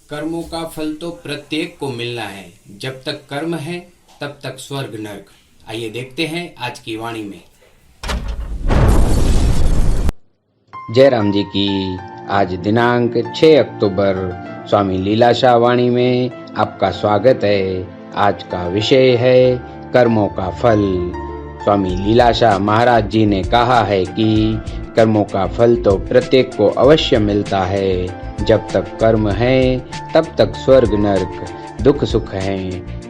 कर्मों का फल तो प्रत्येक को मिलना है। जब तक कर्म है तब तक स्वर्ग नरक। आइए देखते हैं आज की वाणी में। जयराम जी की आज दिनांक 6 अक्टूबर स्वामी लीलाशाह वाणी में आपका स्वागत है। आज का विषय है कर्मों का फल। स्वामी लीलाशाह महाराज जी ने कहा है कि कर्मों का फल तो प्रत्येक को अवश्य मिलता है। जब तक कर्म है तब तक स्वर्ग नरक दुख सुख है।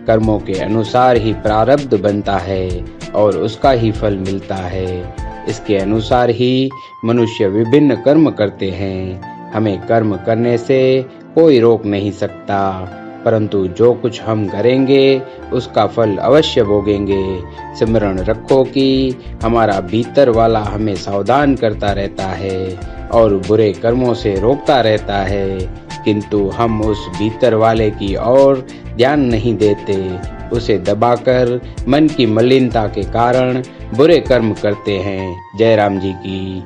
कर्मों के अनुसार ही प्रारब्ध बनता है और उसका ही फल मिलता है। इसके अनुसार ही मनुष्य विभिन्न कर्म करते हैं। हमें कर्म करने से कोई रोक नहीं सकता, परंतु जो कुछ हम करेंगे उसका फल अवश्य भोगेंगे। स्मरण रखो कि हमारा भीतर वाला हमें सावधान करता रहता है और बुरे कर्मों से रोकता रहता है, किंतु हम उस भीतर वाले की ओर ध्यान नहीं देते। उसे दबाकर मन की मलिनता के कारण बुरे कर्म करते हैं। जयराम जी की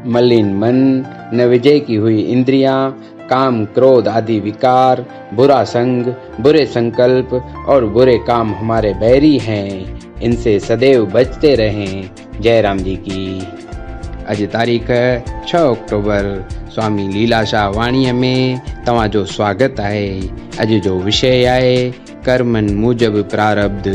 मलिन मन, न विजय की हुई इंद्रियां, काम क्रोध आदि विकार, बुरा संग, बुरे संकल्प और बुरे काम हमारे बैरी हैं। इनसे सदैव बचते रहें। जयराम जी की अज तारीख 6 अक्टूबर स्वामी लीलाशाह वाणीअ में तव्हांजो स्वागत आहे। अज जो विषय आहे कर्मन मूजब प्रारब्ध।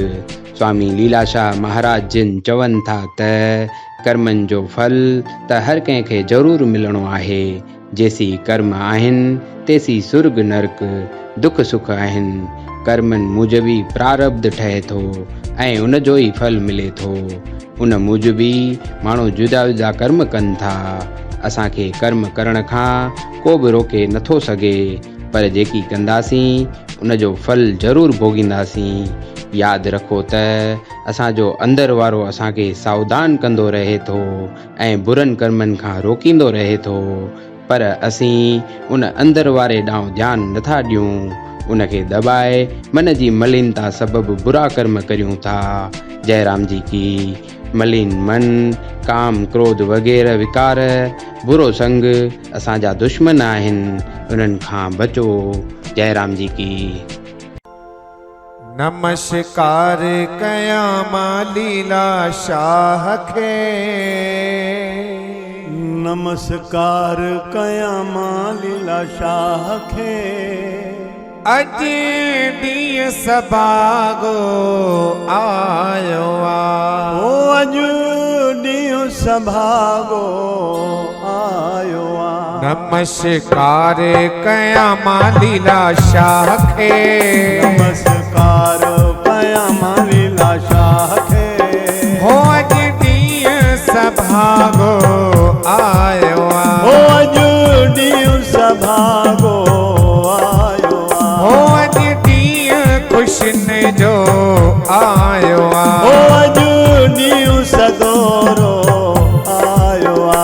स्वामी लीलाशाह महाराज जिन चवनि था त कर्मनि जो फल त हर कंहिंखे ज़रूरु मिलणो आहे। जेसी कर्म आहिनि तेसी सुर्ग नरक दुख सुख आहिनि। कर्मनि मूजबी प्रारब्ध ठहे थो ऐं उन जो ई फल मिले थो। उन मूजबी माण्हू जुदा जुदा कर्म कनि था। असांखे कर्म करण खां को बि रोके नथो सघे, पर जेकी कंदासीं उन जो फल ज़रूरु भोगींदासीं। यादि रखो त असांजो अंदरि वारो असांखे सावधान कंदो रहे थो ऐं बुरनि कर्मनि खां रोकींदो रहे थो, पर असीं उन अंदरि वारे ॾांहुं ध्यानु नथा ॾियूं। उनखे दॿाए मन जी मलिनता सबबु बुरा कर्म करियूं था। जयराम जी की मलिन मन, काम क्रोध वग़ैरह विकार, बुरो संग असांजा दुश्मन आहिनि। उन्हनि खां बचो। जयराम जी की नमस्कार कयां मां लीलाशाह खे। नमस्कार कयां मां लीलाशाह खे। अज ॾींहुं सभागो आयो आ। ओ अज ॾींहुं सभागो आयो आ। नमस्कार कयां मां लीलाशाह खे। नमस्कार कयां मां लीलाशाह खे। हो अज ॾींहुं सभागो आयो आ। ओ अज ॾींहुं सभागो आयो आ। हो अज ॾींहुं खुशन जो आयो आ। ओ अज ॾींहुं सगोरो आयो आ।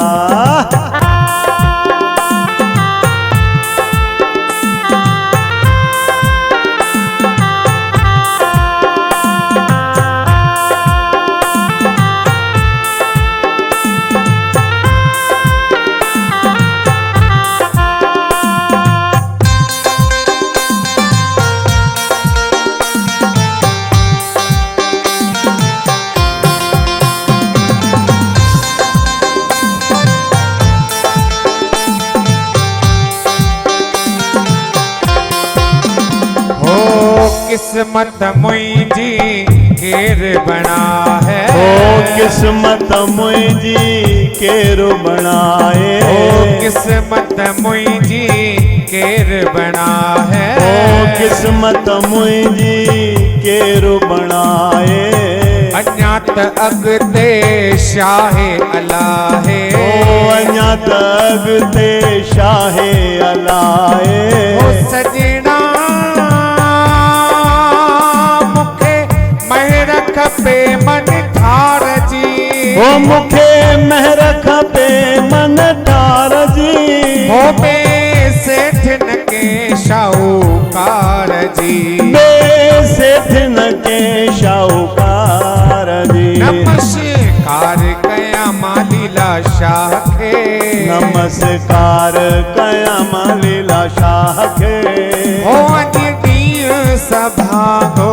किस्मत मुंहिंजी केर बणा है। ओ किस्मत मुंहिंजी केर बणाए। ओ किस्मत मुंहिंजी केर बणा है। ओ किस्मत मुंहिंजी केर बणाए। अञा त अॻिते शाहे अलाहे। ओ अञा त अॻिते शाहे अलाहे। ओ सजना खपे मन ठार जी। ओ मूंखे महर खपे मन ठार जी। हो बे सेठ न के शाहूकार जी। बे सेठ न के शाहूकार जी। नमस्कार कयां मां लीलाशाह खे। नमस्कार कयां मां लीलाशाह खे। सभागो